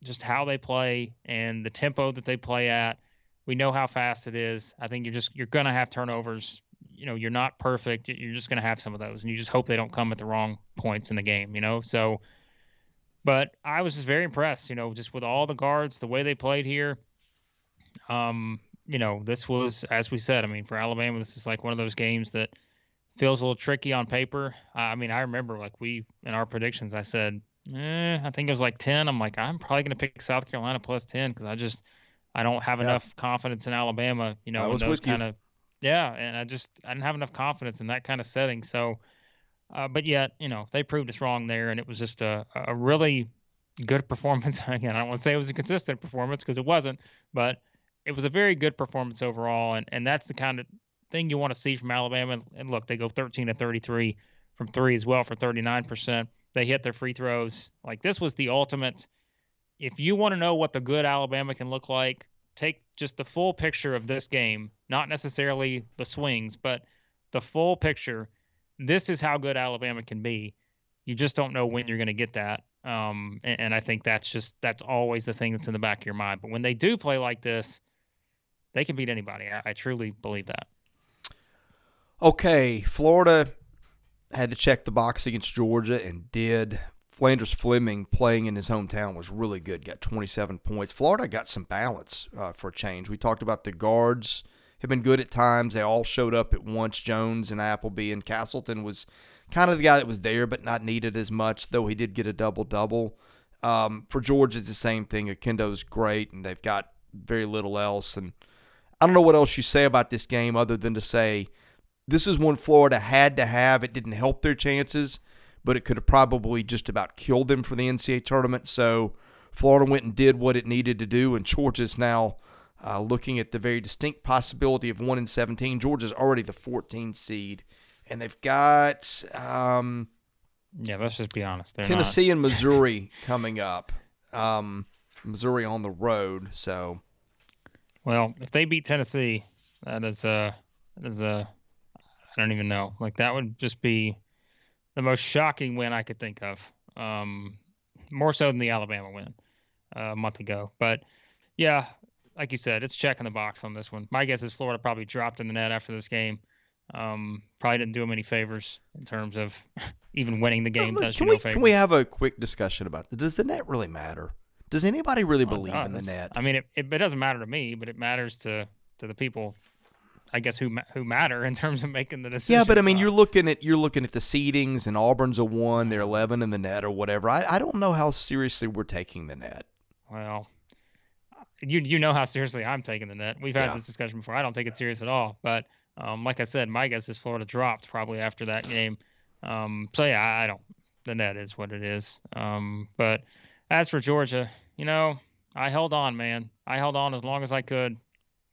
just how they play and the tempo that they play at. We know how fast it is. I think you're going to have turnovers. You're not perfect. You're just going to have some of those. And you just hope they don't come at the wrong points in the game, So, but I was just very impressed, just with all the guards, the way they played here. This was, as we said, I mean, for Alabama, this is like one of those games that feels a little tricky on paper. I mean, I remember in our predictions, I said, I think it was like 10. I'm like, I'm probably going to pick South Carolina plus 10 because I don't have enough confidence in Alabama, in those kind of, and I didn't have enough confidence in that kind of setting. So, but yet, they proved us wrong there, and it was just a really good performance. Again, I don't want to say it was a consistent performance because it wasn't, but it was a very good performance overall, and that's the kind of thing you want to see from Alabama. And look, they go 13 to 33 from three as well for 39%. They hit their free throws. Like, this was the ultimate. If you want to know what the good Alabama can look like, take just the full picture of this game, not necessarily the swings, but the full picture. This is how good Alabama can be. You just don't know when you're going to get that. And I think that's always the thing that's in the back of your mind. But when they do play like this, they can beat anybody. I truly believe that.
Okay, Florida had to check the box against Georgia and did. Flanders Fleming playing in his hometown was really good, got 27 points. Florida got some balance for a change. We talked about the guards have been good at times. They all showed up at once, Jones and Appleby, and Castleton was kind of the guy that was there but not needed as much, though he did get a double-double. For Georgia, it's the same thing. Akindo's great, and they've got very little else. And I don't know what else you say about this game other than to say this is one Florida had to have. It didn't help their chances, but it could have probably just about killed them for the NCAA tournament. So Florida went and did what it needed to do, and Georgia's now looking at the very distinct possibility of 1-17. Georgia's already the 14th seed, and they've got
yeah, let's just be honest.
Tennessee and Missouri coming up. Missouri on the road. So,
well, if they beat Tennessee, that is I don't even know. Like, that would just be the most shocking win I could think of. More so than the Alabama win a month ago. But yeah, like you said, it's checking the box on this one. My guess is Florida probably dropped in the net after this game. Probably didn't do them any favors in terms of even winning the game.
Can we have a quick discussion about this? Does the net really matter? Does anybody really believe in the net?
I mean, it doesn't matter to me, but it matters to the people, I guess, who matter in terms of making the decision.
Yeah, but I mean, you're looking at the seedings, and Auburn's a 1, they're 11 in the net or whatever. I don't know how seriously we're taking the net.
Well, you know how seriously I'm taking the net. We've had this discussion before. I don't take it serious at all. But like I said, my guess is Florida dropped probably after that game. So yeah, I don't. The net is what it is. But as for Georgia, I held on, man. I held on as long as I could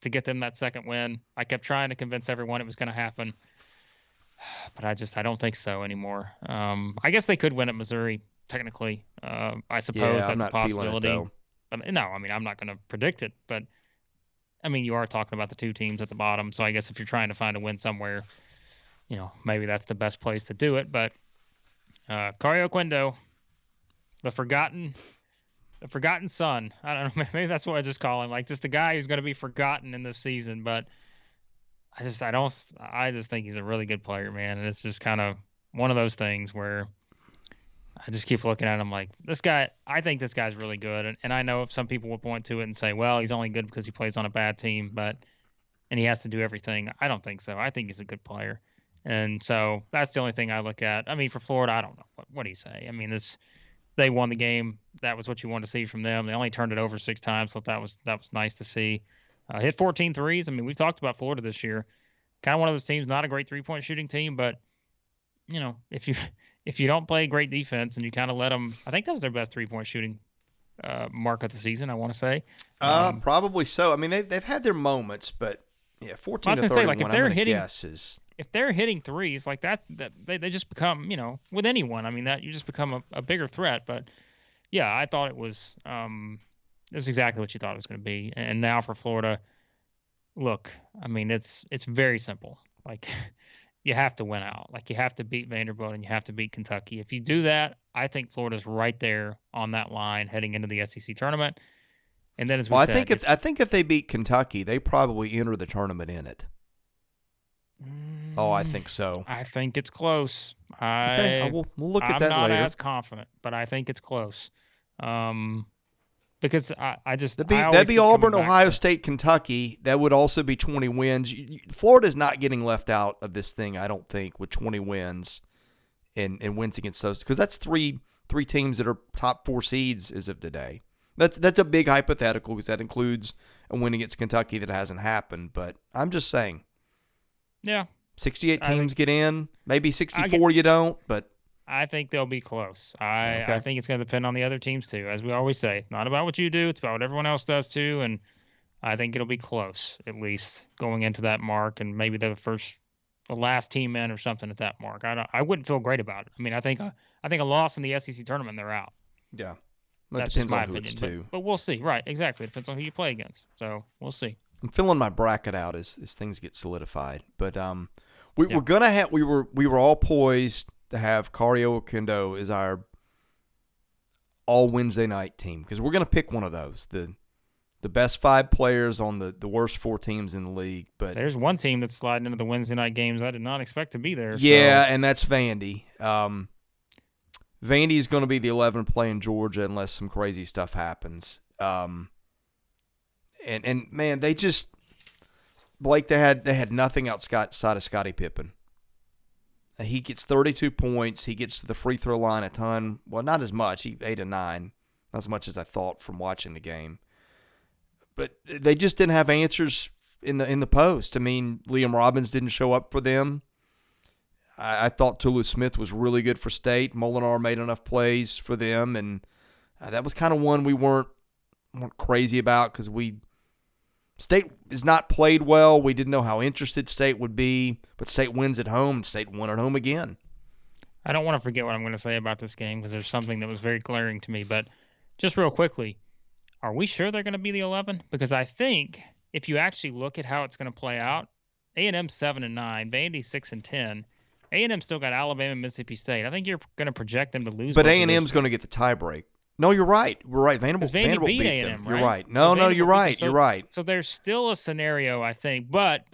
to get them that second win. I kept trying to convince everyone it was going to happen, but I don't think so anymore. I guess they could win at Missouri technically. I suppose that's a possibility. No, I mean, I'm not going to predict it, but I mean, you are talking about the two teams at the bottom. So I guess if you're trying to find a win somewhere, maybe that's the best place to do it. But Cario Quindo, the forgotten son. I don't know. Maybe that's what I just call him. Like, just the guy who's going to be forgotten in this season. But I just think he's a really good player, man. And it's just kind of one of those things where I just keep looking at him like, I think this guy's really good. And I know if some people would point to it and say, well, he's only good because he plays on a bad team, and he has to do everything. I don't think so. I think he's a good player. And so that's the only thing I look at. I mean, for Florida, I don't know. What do you say? I mean, they won the game. That was what you wanted to see from them. They only turned it over 6 times, so that was nice to see. Hit 14 threes. I mean, we've talked about Florida this year. Kind of one of those teams, not a great three-point shooting team, but if you don't play great defense and you kind of let them, I think that was their best three-point shooting mark of the season, I want to say.
Probably so. I mean, they've had their moments, but yeah, 14 to 31. Like,
if they're hitting threes, like they just become, with anyone. I mean, that you just become a bigger threat. But yeah, I thought it was exactly what you thought it was going to be. And now for Florida, look, I mean, it's very simple. Like, you have to win out. Like, you have to beat Vanderbilt and you have to beat Kentucky. If you do that, I think Florida's right there on that line heading into the SEC tournament. And then, as we said,
I think if they beat Kentucky, they probably enter the tournament in it. I think so.
I think it's close.
Okay, we'll look at that later.
I'm not as confident, but I think it's close. Because
that'd be Auburn, Ohio State, Kentucky. That would also be 20 wins. Florida's not getting left out of this thing, I don't think, with 20 wins and wins against those, because that's three teams that are top 4 seeds as of today. That's a big hypothetical because that includes a win against Kentucky that hasn't happened. But I'm just saying.
Yeah.
68 teams get in. Maybe 64 you don't, but
I think they'll be close. I think it's going to depend on the other teams too. As we always say, not about what you do, it's about what everyone else does too. And I think it'll be close, at least going into that mark, and maybe the last team in or something at that mark. I wouldn't feel great about it. I mean, I think a loss in the SEC tournament, they're out.
Yeah.
That's just my opinion. But we'll see. Right, exactly. It depends on who you play against. So we'll see.
I'm filling my bracket out as things get solidified. But we're gonna have we were all poised to have Cario Oquendo as our all Wednesday night team because we're going to pick one of those. The best 5 players on the worst 4 teams in the league. But
there's one team that's sliding into the Wednesday night games I did not expect to be there.
Yeah,
so.
And that's Vandy. Vandy's going to be the 11 playing Georgia unless some crazy stuff happens. And man, they just Blake. They had nothing outside of Scottie Pippen. He gets 32 points. He gets to the free throw line a ton. Well, not as much. He 8 and 9, not as much as I thought from watching the game. But they just didn't have answers in the post. I mean, Liam Robbins didn't show up for them. I thought Tulu Smith was really good for State. Molinar made enough plays for them, and that was kind of one we weren't crazy about because State is not played well. We didn't know how interested State would be, but State wins at home, and State won at home again.
I don't want to forget what I'm going to say about this game because there's something that was very glaring to me. But just real quickly, are we sure they're going to be the 11? Because I think if you actually look at how it's going to play out, A&M 7-9, Vandy 6-10. A&M still got Alabama and Mississippi State. I think you're going to project them to lose.
But A&M's going to get the tie break. No, you're right. We're right. Vanderbilt beat
A&M,
them. Right? You're right. No, you're right. You're right.
So there's still a scenario, I think. But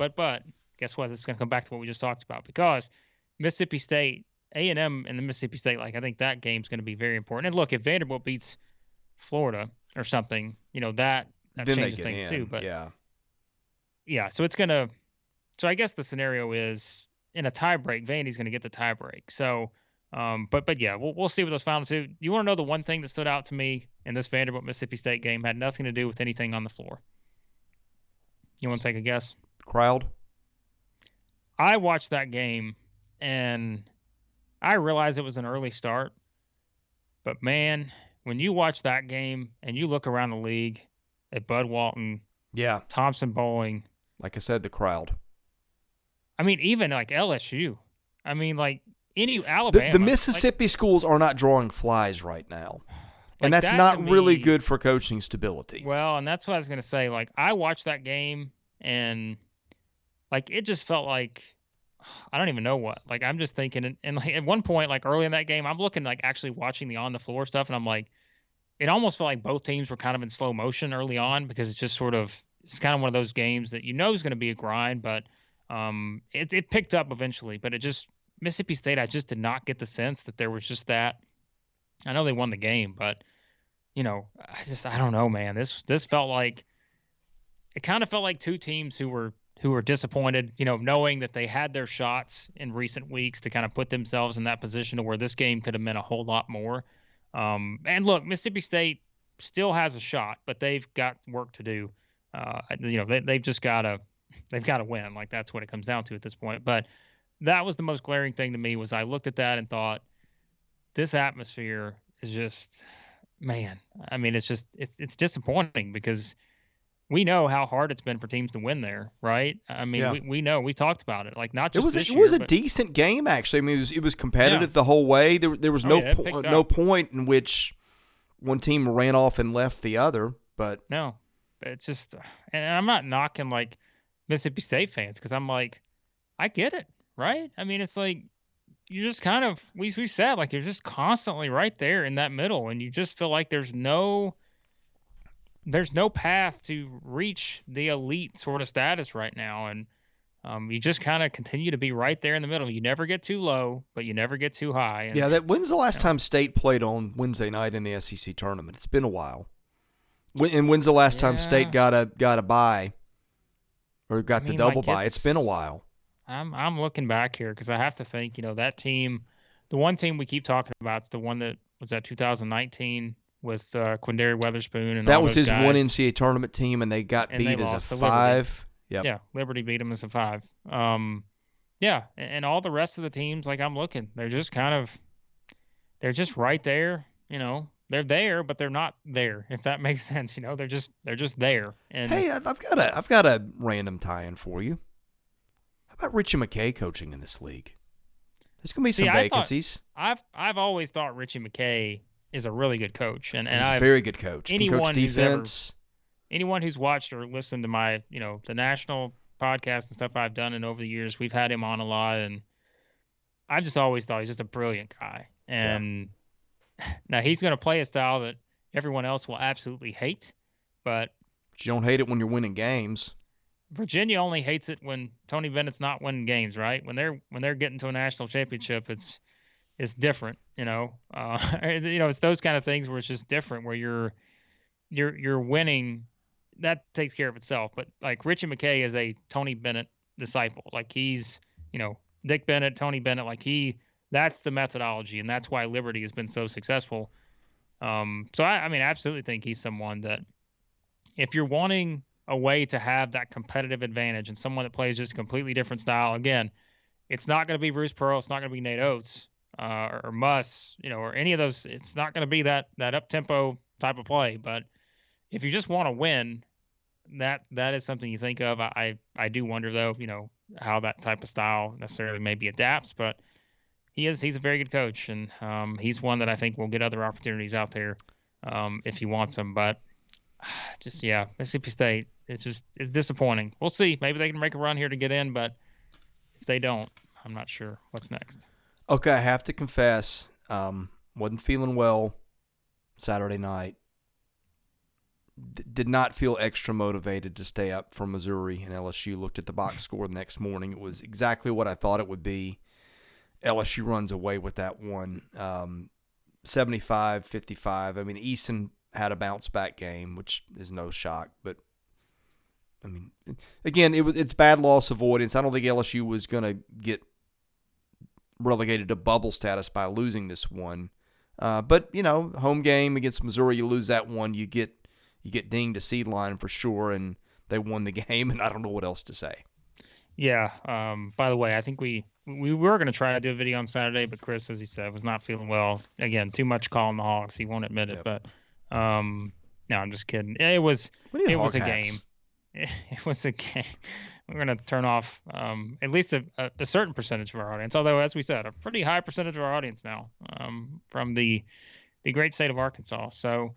guess what? This is going to come back to what we just talked about because Mississippi State, A&M and the Mississippi State, like I think that game's going to be very important. And look, if Vanderbilt beats Florida or something, that changes things too. But yeah. So it's going to. So I guess the scenario is in a tie break, Vandy's going to get the tie break. So. But yeah, we'll see with those final two. You want to know the one thing that stood out to me in this Vanderbilt Mississippi State game had nothing to do with anything on the floor. You want to take a guess?
Crowd.
I watched that game and I realized it was an early start. But man, when you watch that game and you look around the league at Bud Walton, Thompson Bowling,
like I said, the crowd.
I mean, even like LSU. I mean, like. Any Alabama.
The Mississippi schools are not drawing flies right now. And that's not really good for coaching stability.
Well, and that's what I was going to say. Like, I watched that game, and, like, it just felt like I don't even know what. Like, I'm just thinking, and like, at one point, like, early in that game, I'm looking, like, actually watching the on-the-floor stuff, and I'm like, it almost felt like both teams were kind of in slow motion early on because it's just sort of – it's kind of one of those games that you know is going to be a grind, but it picked up eventually. But it just – Mississippi State, I just did not get the sense that there was just that. I know they won the game, but I don't know, man. This felt like it kind of felt like two teams who were disappointed, knowing that they had their shots in recent weeks to kind of put themselves in that position to where this game could have meant a whole lot more. And look, Mississippi State still has a shot, but they've got work to do. They've just got to win. Like that's what it comes down to at this point. But that was the most glaring thing to me was I looked at that and thought, this atmosphere is just, man. I mean, it's disappointing because we know how hard it's been for teams to win there, right? I mean, we know we talked about it. Like not just this year.
It was a decent game actually. I mean, it was competitive the whole way. There was no point in which one team ran off and left the other. But
no, it's just, and I'm not knocking like Mississippi State fans because I'm like, I get it. Right? I mean, it's like you just kind of we've said like you're just constantly right there in that middle, and you just feel like there's no path to reach the elite sort of status right now, and you just kind of continue to be right there in the middle. You never get too low, but you never get too high. And,
when's the last time State played on Wednesday night in the SEC tournament? It's been a while. And when's the last time State got a bye or got the double bye? It's been a while.
I'm looking back here because I have to think, that team, the one team we keep talking about is the one that was at 2019 with Quindary Weatherspoon and
that
all
was
those
his
guys.
one NCAA tournament team, and they got beat as a 5.
Yep. Yeah, Liberty beat them as a 5. And all the rest of the teams, like I'm looking, they're just they're just right there. They're there, but they're not there. If that makes sense, they're just there. And
hey, I've got a random tie-in for you. How about Richie McKay coaching in this league? There's going to be some vacancies.
I've always thought Richie McKay is a really good coach, and he's
a very good coach. Can coach defense.
Anyone who's watched or listened to my, the national podcast and stuff I've done, and over the years we've had him on a lot, and I just always thought he's just a brilliant guy. And Now he's going to play a style that everyone else will absolutely hate, but
you don't hate it when you're winning games.
Virginia only hates it when Tony Bennett's not winning games, right? When they're getting to a national championship, it's different, it's those kind of things where it's just different, where you're winning. That takes care of itself. But like Richie McKay is a Tony Bennett disciple. Like he's, Dick Bennett, Tony Bennett. Like that's the methodology, and that's why Liberty has been so successful. So I mean, I absolutely think he's someone that if you're wanting a way to have that competitive advantage and someone that plays just a completely different style, again, it's not going to be Bruce Pearl, it's not going to be Nate Oates or Muss, or any of those. It's not going to be that up tempo type of play. But if you just want to win, that is something you think of. I do wonder though, how that type of style necessarily maybe adapts, but he's a very good coach, and he's one that I think will get other opportunities out there if he wants them. But just yeah, Mississippi State, it's disappointing. We'll see. Maybe they can make a run here to get in, but if they don't, I'm not sure what's next.
Okay, I have to confess, wasn't feeling well Saturday night. Did not feel extra motivated to stay up for Missouri and LSU. Looked at the box score the next morning. It was exactly what I thought it would be. LSU runs away with that one, 75-55. I mean, Easton had a bounce-back game, which is no shock. But, I mean, again, it's bad loss avoidance. I don't think LSU was going to get relegated to bubble status by losing this one. But, home game against Missouri, you lose that one, you get dinged to seed line for sure, and they won the game, and I don't know what else to say.
Yeah. By the way, I think we were going to try to do a video on Saturday, but Chris, as he said, was not feeling well. Again, too much calling the Hogs. He won't admit it, but no, I'm just kidding. It was a game. It was a game. We're going to turn off at least a certain percentage of our audience, although, as we said, a pretty high percentage of our audience now from the great state of Arkansas. So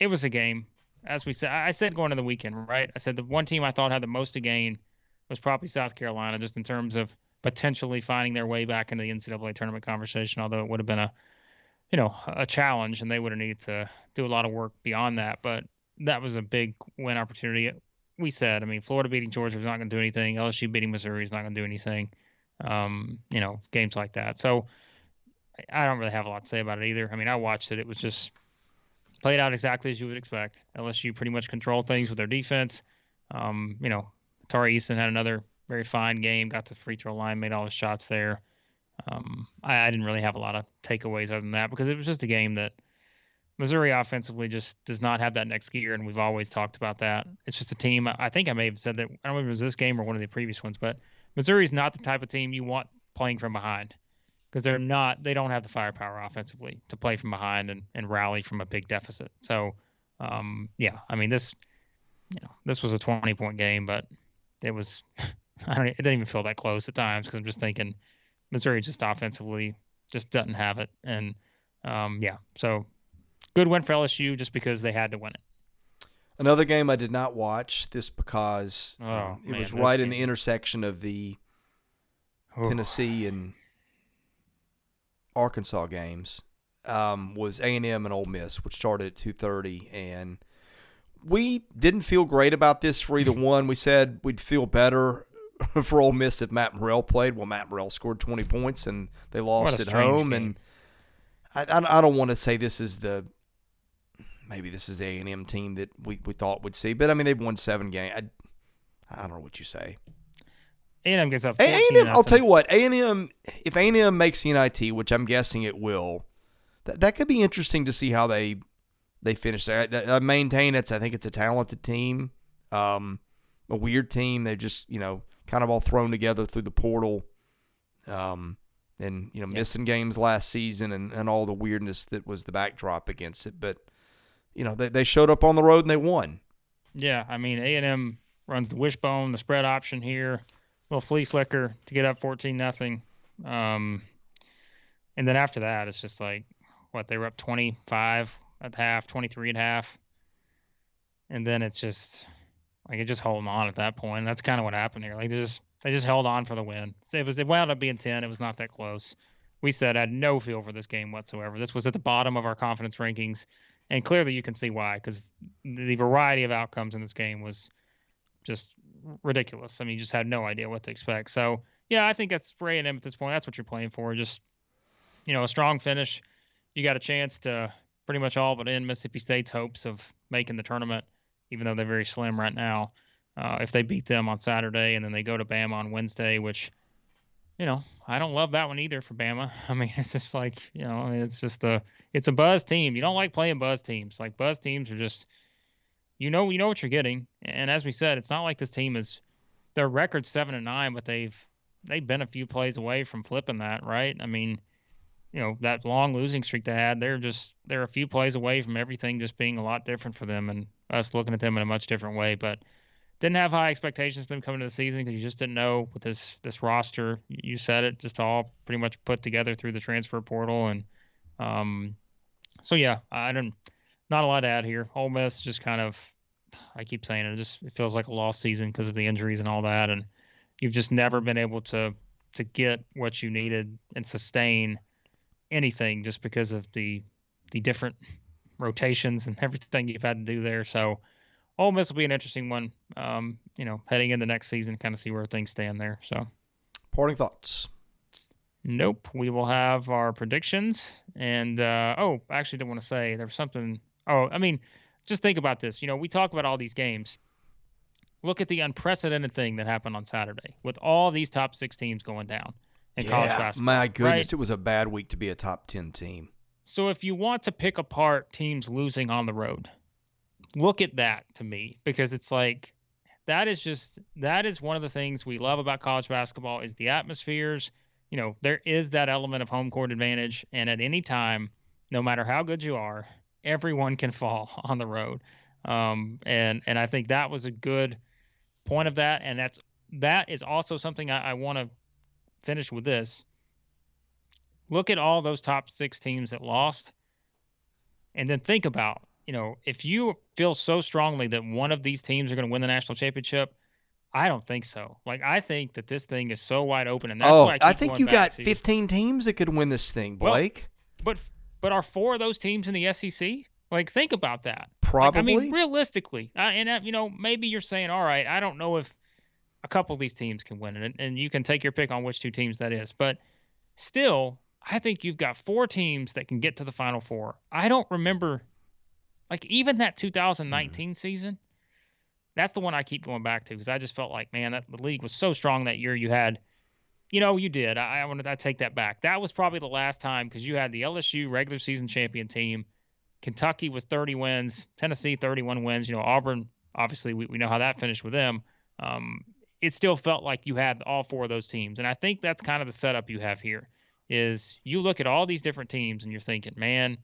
it was a game. As we said, I said going into the weekend, right? I said the one team I thought had the most to gain was probably South Carolina, just in terms of potentially finding their way back into the NCAA tournament conversation, although it would have been a challenge, and they would have needed to do a lot of work beyond that. But that was a big win opportunity. We said, I mean, Florida beating Georgia was not going to do anything. LSU beating Missouri is not going to do anything. Games like that. So I don't really have a lot to say about it either. I mean, I watched it. It was just played out exactly as you would expect. LSU pretty much controlled things with their defense. Tari Eason had another very fine game, got to the free throw line, made all his shots there. I didn't really have a lot of takeaways other than that, because it was just a game that Missouri offensively just does not have that next gear, and we've always talked about that. It's just a team. I think I may have said that. I don't know if it was this game or one of the previous ones, but Missouri's not the type of team you want playing from behind, because they don't have the firepower offensively to play from behind and rally from a big deficit. So, yeah, I mean, this was a 20-point game, but it was, it didn't even feel that close at times, because I'm just thinking Missouri just offensively just doesn't have it. And, yeah, so good win for LSU just because they had to win it.
Another game I did not watch, this because it was right in the intersection of the Tennessee and Arkansas games, was A&M and Ole Miss, which started at 2:30, and we didn't feel great about this for either one. We said we'd feel better for Ole Miss if Matt Morrell played. Well, Matt Morrell scored 20 points, and they lost at home.
Game.
And I don't want to say this is maybe this is the A&M team that we thought we'd see, but I mean, they've won 7 games. I don't know what you say.
A&M gets up.
A&M, I'll tell you what, A&M, if A&M makes the NIT, which I'm guessing it will, that could be interesting to see how they finish there. I maintain I think it's a talented team, a weird team. They're just, kind of all thrown together through the portal, and missing games last season and all the weirdness that was the backdrop against it. But, they showed up on the road and they won.
Yeah, I mean, A&M runs the wishbone, the spread option here. Little flea flicker to get up 14-0. And then after that, it's just like, they were up 25 at half, 23 at half. And then it's just like, it just holding on at that point. And that's kind of what happened here. Like, they just held on for the win. It wound up being 10. It was not that close, we said had no feel for this game whatsoever. This was at the bottom of our confidence rankings, and clearly you can see why, because the variety of outcomes in this game was just ridiculous. I mean, you just had no idea what to expect. So, yeah, I think that's for A&M at this point. That's what you're playing for. Just, a strong finish. You got a chance to pretty much all but end Mississippi State's hopes of making the tournament, even though they're very slim right now. If they beat them on Saturday and then they go to Bama on Wednesday, which, I don't love that one either for Bama. I mean, it's just like, it's just it's a buzz team. You don't like playing buzz teams. Like buzz teams are just, you know what you're getting. And as we said, it's not like this team is their record's 7-9, but they've been a few plays away from flipping that, right? I mean, that long losing streak they had, they're a few plays away from everything just being a lot different for them and us looking at them in a much different way. But didn't have high expectations of them coming to the season because you just didn't know with this roster. You said it, just all pretty much put together through the transfer portal. And so, yeah, not a lot to add here. Ole Miss just kind of, I keep saying it feels like a lost season because of the injuries and all that. And you've just never been able to get what you needed and sustain anything just because of the different rotations and everything you've had to do there. So Ole Miss will be an interesting one, heading into next season, kind of see where things stand there. So,
parting thoughts?
Nope. We will have our predictions. And, I actually didn't want to say there was something. Oh, I mean, just think about this. We talk about all these games. Look at the unprecedented thing that happened on Saturday with all these top 6 teams going down in college basketball.
My goodness,
right?
It was a bad week to be a top 10 team.
So if you want to pick apart teams losing on the road, look at that to me, because it's like that is one of the things we love about college basketball is the atmospheres. There is that element of home court advantage, and at any time, no matter how good you are, everyone can fall on the road. And I think that was a good point of that, and that is also something I want to finish with this. Look at all those top 6 teams that lost, and then think about, if you feel so strongly that one of these teams are going to win the national championship, I don't think so. Like, I think that this thing is so wide open, and that's why
I think you got 15 teams that could win this thing, Blake.
Well, but are 4 of those teams in the SEC? Like, think about that.
Probably.
I mean, realistically, maybe you're saying, all right, I don't know if a couple of these teams can win it, and you can take your pick on which 2 teams that is. But still, I think you've got 4 teams that can get to the Final Four. I don't remember, like, even that 2019 season. That's the one I keep going back to because I just felt like, man, that the league was so strong that year. You had, you did. I take that back. That was probably the last time because you had the LSU regular season champion team. Kentucky was 30 wins. Tennessee 31 wins. Auburn, obviously, we know how that finished with them. It still felt like you had all 4 of those teams. And I think that's kind of the setup you have here is you look at all these different teams and you're thinking, man,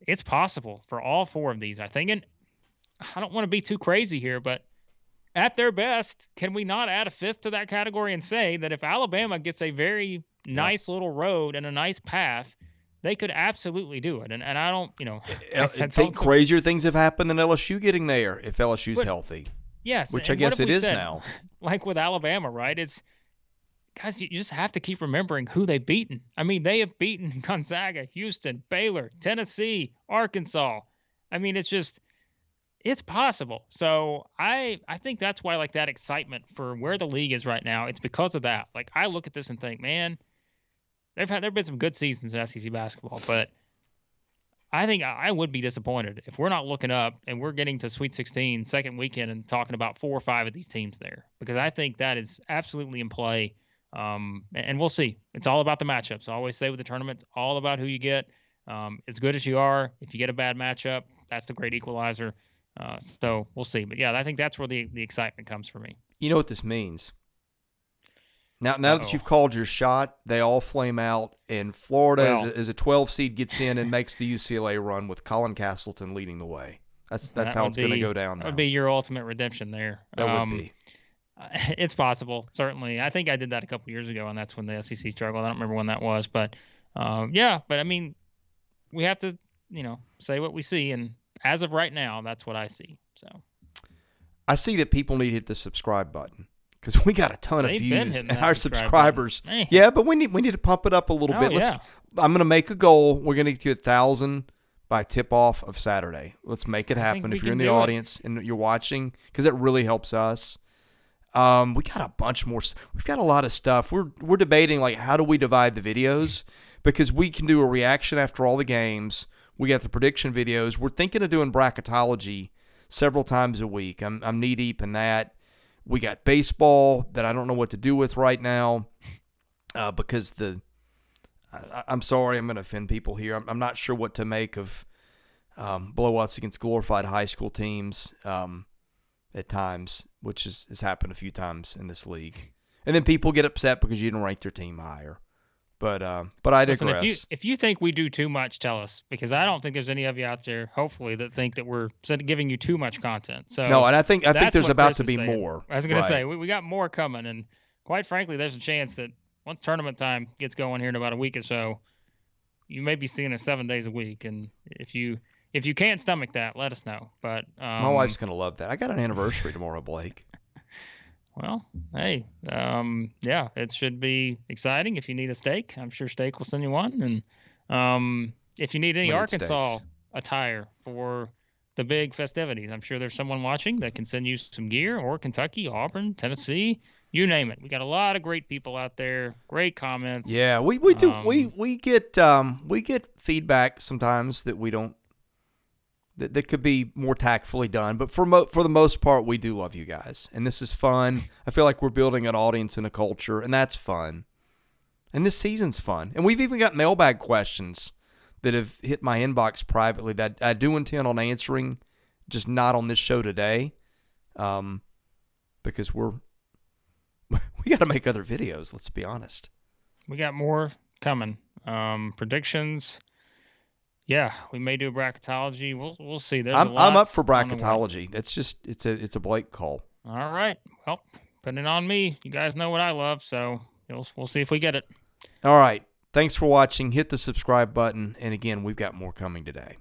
it's possible for all 4 of these, I think. And I don't want to be too crazy here, but at their best, can we not add a 5th to that category and say that if Alabama gets a very nice little road and a nice path, they could absolutely do it. And I don't,
I think crazier things have happened than LSU getting there if LSU's healthy.
Yes.
Which I guess it is now.
Like with Alabama, right? It's, guys, you just have to keep remembering who they've beaten. I mean, they have beaten Gonzaga, Houston, Baylor, Tennessee, Arkansas. I mean, it's possible. So I think that's why, like, that excitement for where the league is right now, it's because of that. Like, I look at this and think, man, there've been some good seasons in SEC basketball, but I think I would be disappointed if we're not looking up and we're getting to Sweet 16 second weekend and talking about 4 or 5 of these teams there, because I think that is absolutely in play. And we'll see. It's all about the matchups. I always say with the tournament, it's all about who you get. As good as you are, if you get a bad matchup, that's the great equalizer. So we'll see. But, yeah, I think that's where the excitement comes for me.
You know what this means? Now that you've called your shot, they all flame out, and Florida, as a 12 seed, gets in and makes the UCLA run with Colin Castleton leading the way. That's how it's going to go down now.
That would be your ultimate redemption there.
That would be.
It's possible, certainly. I think I did that a couple years ago, and that's when the SEC struggled. I don't remember when that was. But, yeah, but, I mean, we have to, say what we see, and as of right now, that's what I see. So I
see that people need to hit the subscribe button. because we got a ton of
They've been
views
hitting
and
that
our
subscribe button.
subscribers.
Man.
Yeah, but we need to pump it up a little bit.
Yeah.
I'm going to make a goal. We're going to get to 1,000 by tip-off of Saturday. Let's make it happen if you're in the audience and you're watching, because it really helps us. We got a bunch more. We've got a lot of stuff. We're debating, like, how do we divide the videos, because we can do a reaction after all the games. We got the prediction videos. We're thinking of doing bracketology several times a week. I'm knee-deep in that. We got baseball that I don't know what to do with right now because I'm sorry, I'm going to offend people here. I'm not sure what to make of blowouts against glorified high school teams at times, which has happened a few times in this league. And then people get upset because you didn't rank their team higher. But I digress.
If you think we do too much, tell us, because I don't think there's any of you out there, hopefully, that think that we're giving you too much content. So
no, and I think there's about to be more.
I was going to say we got more coming, and quite frankly, there's a chance that once tournament time gets going here in about a week or so, you may be seeing us 7 days a week. And if you can't stomach that, let us know. But
my wife's going to love that. I got an anniversary tomorrow, Blake.
Well, hey, yeah, it should be exciting. If you need a steak, I'm sure Steak will send you one. And if you need any Arkansas attire for the big festivities, I'm sure there's someone watching that can send you some gear, or Kentucky, Auburn, Tennessee, you name it. We got a lot of great people out there, great comments.
Yeah, we do. We get feedback sometimes that we don't. That could be more tactfully done, but for the most part, we do love you guys, and this is fun. I feel like we're building an audience and a culture, and that's fun. And this season's fun, and we've even got mailbag questions that have hit my inbox privately that I do intend on answering, just not on this show today, because we got to make other videos. Let's be honest.
We got more coming. Predictions. Yeah, we may do bracketology. We'll see.
I'm up for bracketology. It's a Blake call.
All right. Well, putting it on me. You guys know what I love, so we'll see if we get it.
All right. Thanks for watching. Hit the subscribe button, and again, we've got more coming today.